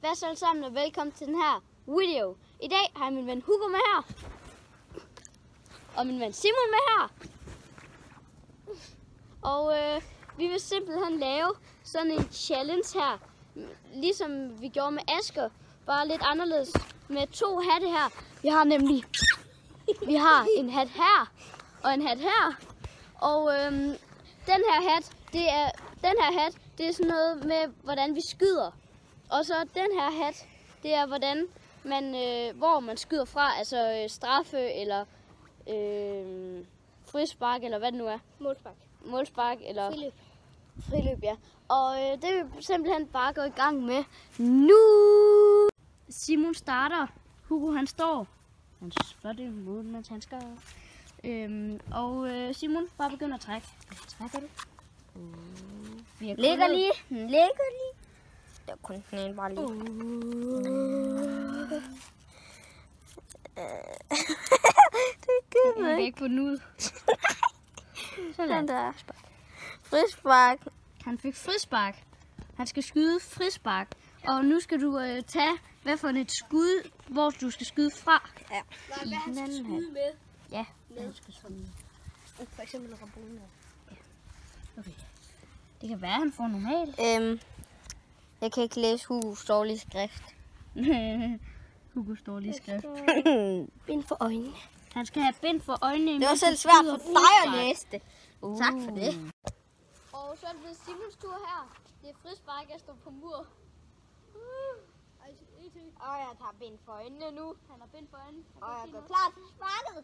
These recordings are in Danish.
Hvad så alle sammen, og velkommen til den her video. I dag har jeg min ven Hugo med her. Og min ven Simon med her. Og vi vil simpelthen lave sådan en challenge her. Ligesom vi gjorde med Asger. Bare lidt anderledes med 2 hatte her. Vi har en hat her og en hat her. Og den her hat, det er sådan noget med, hvordan vi skyder. Og så den her hat, det er, hvordan man, hvor man skyder fra. Altså straffe eller frispark, eller hvad det nu er. Målspark eller friløb, ja. Og det vil vi simpelthen bare gå i gang med nu. Simon starter. Hugo han står. Han flotte målmands handsker. Og Simon, bare begynder at trække. Trækker du? Ligger lige. Det var kun den ene bare lige. Det gør jeg ikke på den ud. Sådan der. Frispark. Han fik frispark. Han skal skyde frispark. Og nu skal du tage, hvad for et skud, hvor du skal skyde fra. Ja. Hvad han skal skyde med? Ja, han skal skyde med. For eksempel Rabona. Ja. Okay. Det kan være, at han får normalt. Jeg kan ikke læse Hugos dårlige skrift. Hugos dårlige skrift. Bind for øjnene. Han skal have bind for øjnene. Det var selv svært for dig at læse det. Tak for det. Og så er det blevet Simons tur her. Det er frispark, jeg står på mur. Og jeg tager bind for øjnene nu. Han har bind for øjnene. Og jeg går klar til sparket.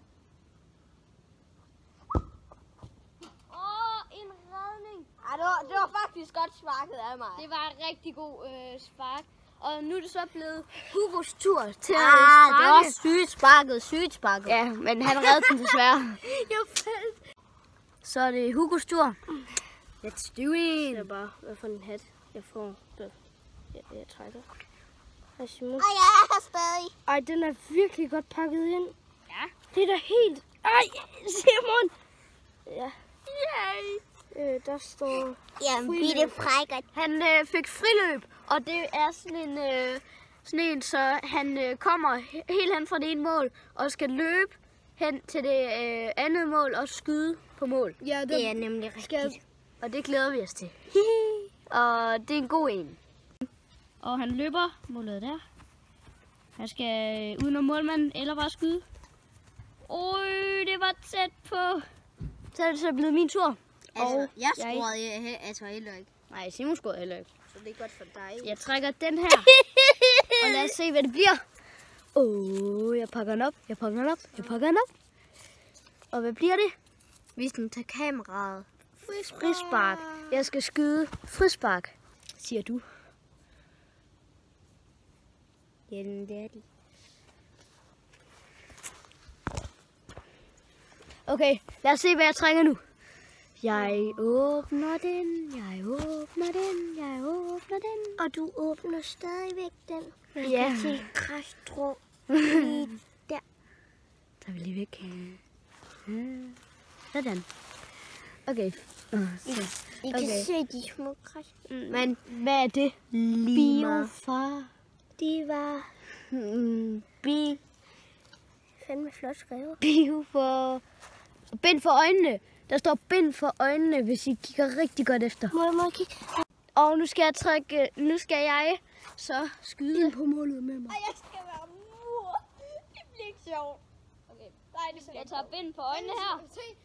En redning. Ej, det var faktisk godt sparket af mig. Det var en rigtig god spark. Og nu er det så blevet Hugos tur til at sparke. Det var sygt sparket. Ja, men han reddede den desværre. Jeg faldt. Så er det Hugos tur. Let's do it. Det er bare, hvad for en hat jeg får. Jeg trækker. Og jeg er her stadig. Ej, den er virkelig godt pakket ind. Ja. Det er da helt... Ej, Simon! Ja. Yay! Der står... Jamen, vi er det frækkert. Han fik friløb, og det er sådan en så han kommer helt hen fra det ene mål, og skal løbe hen til det andet mål og skyde på mål. Ja, det er nemlig rigtigt. Og det glæder vi os til. Og det er en god en. Og han løber målet der. Han skal udenom målmanden eller bare skyde. Det var tæt på. Så er det så blevet min tur. Altså, jeg scorede altså heller ikke. Nej, Simon scorede heller ikke. Så det er godt for dig. Jeg trækker den her. Og lad os se, hvad det bliver. Jeg pakker den op. Og hvad bliver det? Vis den til kameraet. Frispark. Jeg skal skyde frispark, siger du. Ja, det er det. Okay, lad os se, hvad jeg trækker nu. Jeg åbner den. Og du åbner stadigvæk den. Man Ja. kan se kræftrum lige der. Der er vi lige væk. Sådan. Okay. I kan se de små kræftrum. Men hvad er det? Biofar. Det var fandme flot skrevet. Bio for... Bind for øjnene. Der står bind for øjnene, hvis I kigger rigtig godt efter. Må jeg kigge? Og nu skal jeg så skyde Ind på målet med mig. Og jeg skal være mur. Det bliver ikke sjovt. Okay. Nej, det bliver Jeg tager bind for øjnene her.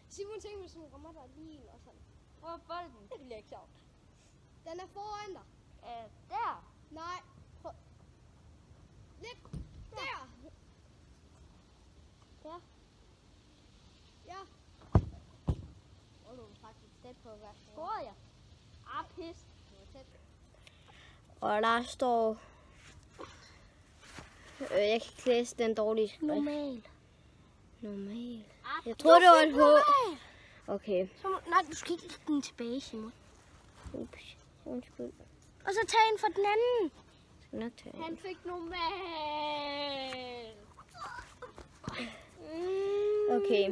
Simon, tænk, hvis hun rammer dig lige og sådan. Prøv bolden. Det bliver ikke sjovt. Den er foran dig. Der. Nej. Prøv. Lidt. Der. Ja. Ja. Du er faktisk tæt på at være Scorede jeg? Pis. Og der står... jeg kan ikke læse den dårlige skrift. Normal. Jeg tror, det var et H. Okay. Nej, du skal ikke lægge den tilbage, Simon. Ups. Undskyld. Og så tag en for den anden. Jeg skal nok tage Han fik normal. Okay.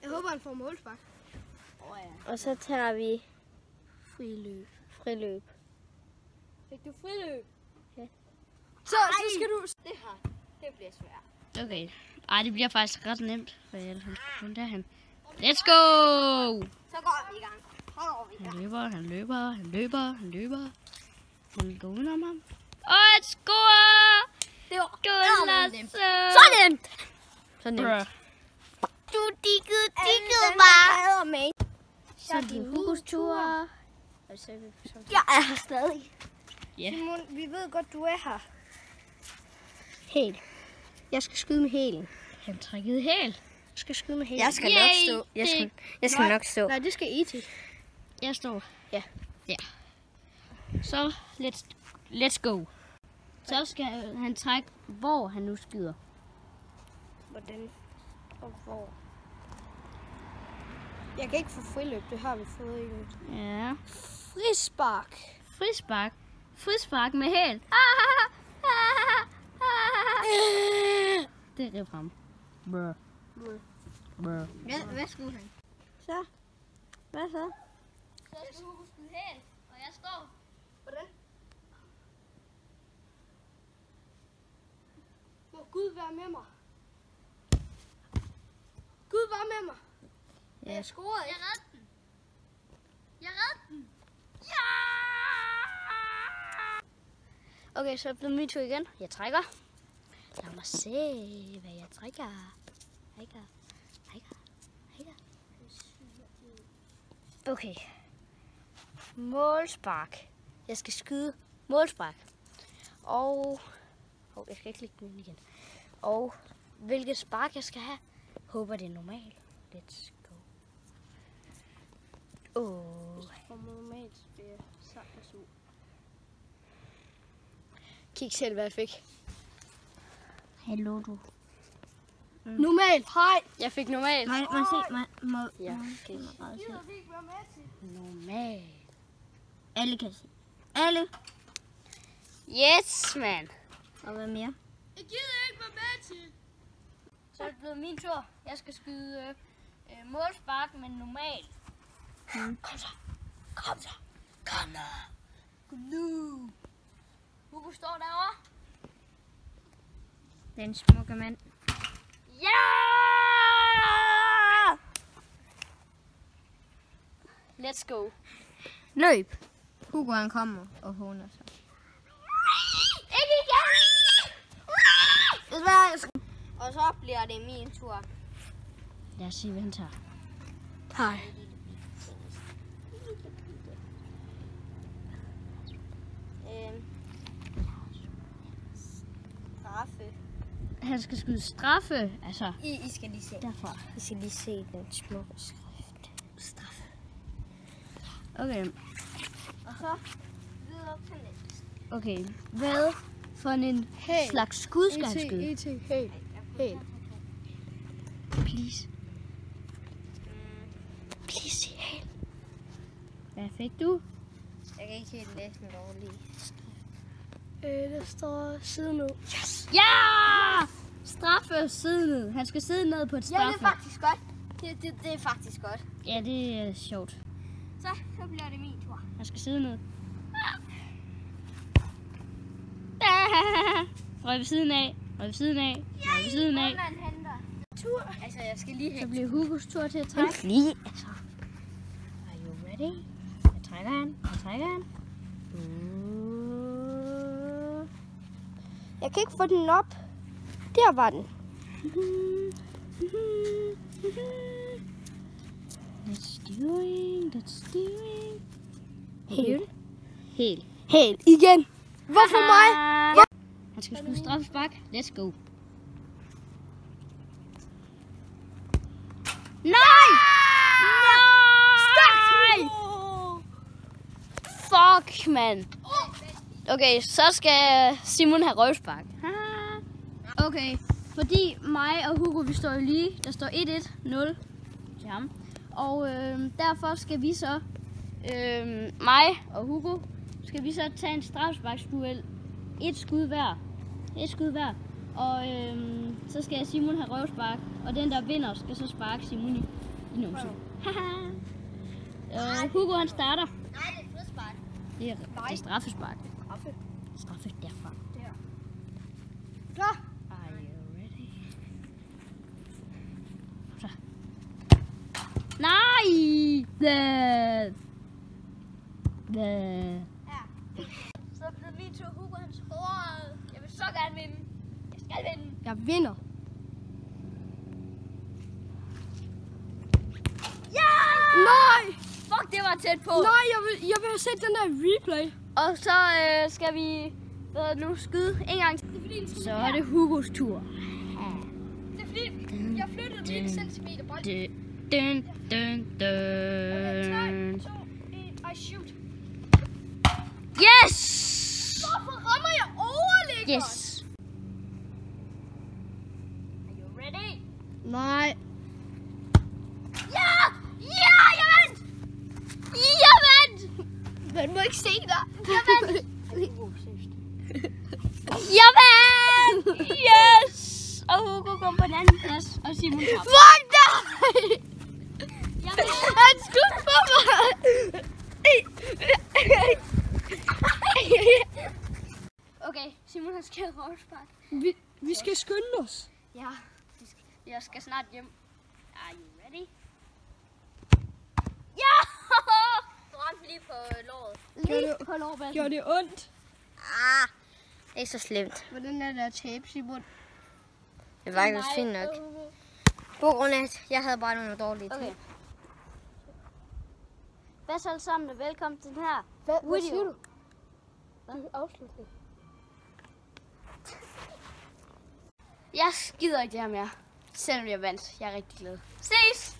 Jeg håber, han får målspark. Og så tager vi Friløb. friløb. Fik du friløb? Ja. Så skal du... Det her, det bliver svært. Okay. Ej, det bliver faktisk ret nemt, for ellers han skal kun derhen. Let's go! Så går vi i gang. Han løber. Han går udenom ham. Og et score! Det var Gullas! så nemt. Så nemt. Du diggede bare. Med. Så er det Hugos tur. Jeg er her stadig. Ja. Simon, vi ved godt, du er her. Hæl. Jeg skal skyde med hælen. Han trækkede hæl. Jeg skal skyde med hælen. Jeg skal nok stå. Jeg skal nok stå. Nej, det skal I til. Jeg står. Ja. Ja. Så let's go. Så skal han trække, hvor han nu skyder. Hvordan og hvor? Jeg kan ikke få friløb, det har vi fået endnu. Ja. Frispark. Frispark med hæl. Det rip ham. Brr. Hvad skulle han? Så? Hvad så? Så skal Hugo skyde hæl, og jeg står. Hvordan? Må Gud være med mig. Gud var med mig. Ja. Jeg scorede. Jeg redde den. Ja! Okay, så er det min tur igen. Jeg trækker. Lad mig se, hvad jeg trækker. Okay. Målspark. Jeg skal skyde målspark. Og... jeg skal ikke lægge den ind igen. Og hvilket spark jeg skal have, håber det er normalt. Let's go. For normalt bliver jeg sagtens ud. Kig selv, hvad jeg fik. Hallo, du. Normalt, hej. Jeg fik normalt. Må se, Ja, okay. Normalt. Alle kan se. Alle. Yes, man. Og hvad mere? Jeg gider ikke være med til. Så er det blevet min tur. Jeg skal skyde målspark, men normalt. Kom så. Kom nu. Hugo står derovre. Den smukke mand. Ja! Let's go. Løb. Hugo han kommer og håner sig. Ikke igen! Og så bliver det min tur. Lad os se, hvad han tager. Hej. Straffe. Han skal skyde straffe. Altså, I skal lige se. derfra. I skal lige se den smukke skrift. Straffe. Okay. Og så videre til næste. Okay. Hvad for en slags skud skal han skyde? Helt. Please. Please sig helt. Hvad fik du? Jeg kan ikke helt læse den dårlige skrift. Der står side ned. Yes! Ja! Straffe siddende. Han skal sidde ned på et straffe. Ja, det er faktisk godt. Det er faktisk godt. Ja, det er sjovt. Så bliver det min tur. Han skal sidde ned. Røg ved siden af. Tur. Altså, jeg skal lige Så have bliver Hugos tur til at trække. lige. Altså. Are you ready? Jeg trækker han. Jeg kan ikke få den op. Der var den. Let's doing. Helt igen. Hvorfor mig? Han skal skyde straffespark. Let's go. Nej! Fuck, mand. Okay, så skal Simon have røvspark. Okay, fordi mig og Hugo, vi står jo lige. Der står 1-1-0 til ham. Og derfor skal vi så, mig og Hugo, skal vi så tage en straffesparksduel. Et skud hver. Og så skal Simon have røvspark. Og den, der vinder, skal så sparke Simon i numsen. Hugo, han starter. Nej, det er frispark. Det er straffespark. Straffe derfra. Klar. Are you ready? Så. Nej! Så blev min tur. Hugo han scorede. Jeg vil så gerne vinde. Jeg skal vinde. Jeg vinder. Ja! Nej! Fuck, det var tæt på. Nej, jeg vil have set den der replay. Og så skal vi nu skyde en gang til. Så er det Hugos tur. Det er fordi, jeg flyttede lige en centimeter bold. Dun, dun, Okay, 3, dun. 2, 1, I shoot. Yes! Hvorfor rammer jeg overligger? Yes. Are you ready? Nej. Ja! Ja, jeg vandt! Jeg vandt! Man må ikke se dig. Jeg vandt! Jeg vandt! Yes! Og Hugo kom på den anden plads, og Simon tabte. Fuck dig! Jeg vandt! Han skød på mig! Okay, Simon har skrevet rollspark. Vi skal skynde os. Ja, jeg skal snart hjem. Are you ready? Ja! Du ramte lige på låret. Lige på lårbassen. Gjorde det ondt? Ah, det er ikke så slemt. Hvordan er der tape, Simon? Det var faktisk fint nok. På grund af, at jeg havde bare nogle dårlige ting. Okay. Hvad så alle sammen, og velkommen til den her Hvad siger video. du? Du afslutter. Jeg skider ikke det her mere, selvom jeg vandt. Jeg er rigtig glad. Ses!